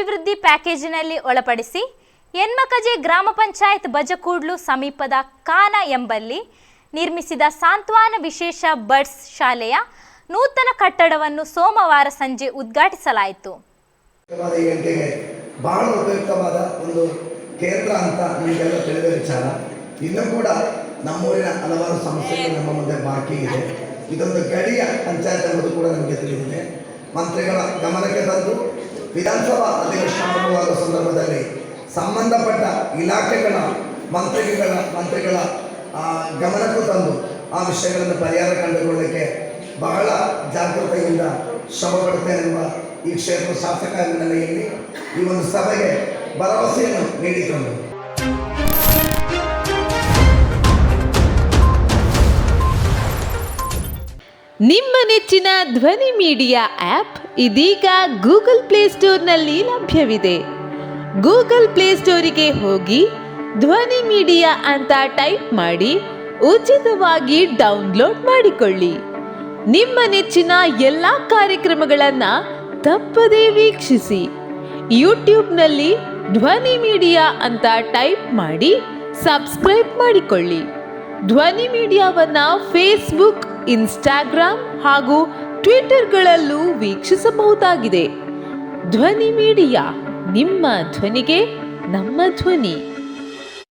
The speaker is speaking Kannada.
ಅಭಿವೃದ್ಧಿ ಪ್ಯಾಕೇಜಿನಲ್ಲಿ ಒಳಪಡಿಸಿ ಯನ್ಮಕಜೆ ಗ್ರಾಮ ಪಂಚಾಯತ್ ಬಜಕೂಡ್ಲು ಸಮೀಪದ ಕಾನ ಎಂಬಲ್ಲಿ ನಿರ್ಮಿಸಿದ ಸಾಂತ್ವನ ವಿಶೇಷ ಬಡ್ಸ್ ಶಾಲೆಯ ನೂತನ ಕಟ್ಟಡವನ್ನು ಸೋಮವಾರ ಸಂಜೆ ಉದ್ಘಾಟಿಸಲಾಯಿತು. ಬಹಳ ಉಪಯುಕ್ತವಾದ ಒಂದು ಕೇಂದ್ರ ಅಂತ ನಿಮಗೆಲ್ಲ ತಿಳಿದ ವಿಚಾರ. ಇನ್ನೂ ಕೂಡ ನಮ್ಮೂರಿನ ಹಲವಾರು ಸಮಸ್ಯೆಗಳು ನಮ್ಮ ಮುಂದೆ ಬಾಕಿ ಇದೆ. ಇದೊಂದು ಗಡಿಯ ಪಂಚಾಯತ್ ಎಂಬುದು ಕೂಡ ನಮಗೆ ತಿಳಿದಿದೆ. ಮಂತ್ರಿಗಳ ಗಮನಕ್ಕೆ ತಂದು ವಿಧಾನಸಭಾ ಅಧಿವೇಶನ ಆರಂಭವಾದ ಸಂದರ್ಭದಲ್ಲಿ ಸಂಬಂಧಪಟ್ಟ ಇಲಾಖೆಗಳ ಮಂತ್ರಿಗಳ ಗಮನಕ್ಕೂ ತಂದು ಆ ವಿಷಯಗಳನ್ನು ಪರಿಹಾರ ಕಂಡುಕೊಳ್ಳಲಿಕ್ಕೆ ಬಹಳ ಜಾಗೃತೆಯಿಂದ ಶ್ರಮ ಪಡುತ್ತೇನೆಂಬ ಈ ಕ್ಷೇತ್ರ ಶಾಸಕ ಹಿನ್ನೆಲೆಯಲ್ಲಿ ಈ ಒಂದು ಸಭೆಗೆ ಭರವಸೆಯನ್ನು ನೀಡಿಕೊಂಡು ನಿಮ್ಮ ನೆಚ್ಚಿನ ಧ್ವನಿ ಮೀಡಿಯಾ ಆ್ಯಪ್ ಇದೀಗ ಗೂಗಲ್ ಪ್ಲೇಸ್ಟೋರ್ನಲ್ಲಿ ಲಭ್ಯವಿದೆ. ಗೂಗಲ್ ಪ್ಲೇಸ್ಟೋರಿಗೆ ಹೋಗಿ ಧ್ವನಿ ಮೀಡಿಯಾ ಅಂತ ಟೈಪ್ ಮಾಡಿ ಉಚಿತವಾಗಿ ಡೌನ್ಲೋಡ್ ಮಾಡಿಕೊಳ್ಳಿ. ನಿಮ್ಮ ನೆಚ್ಚಿನ ಎಲ್ಲ ಕಾರ್ಯಕ್ರಮಗಳನ್ನು ತಪ್ಪದೇ ವೀಕ್ಷಿಸಿ. ಯೂಟ್ಯೂಬ್ನಲ್ಲಿ ಧ್ವನಿ ಮೀಡಿಯಾ ಅಂತ ಟೈಪ್ ಮಾಡಿ ಸಬ್ಸ್ಕ್ರೈಬ್ ಮಾಡಿಕೊಳ್ಳಿ. ಧ್ವನಿ ಮೀಡಿಯಾವನ್ನು ಫೇಸ್ಬುಕ್, ಇನ್ಸ್ಟಾಗ್ರಾಮ್ ಹಾಗೂ ಟ್ವಿಟರ್ಗಳಲ್ಲೂ ವೀಕ್ಷಿಸಬಹುದಾಗಿದೆ. ಧ್ವನಿ ಮೀಡಿಯಾ, ನಿಮ್ಮ ಧ್ವನಿಗೆ ನಮ್ಮ ಧ್ವನಿ.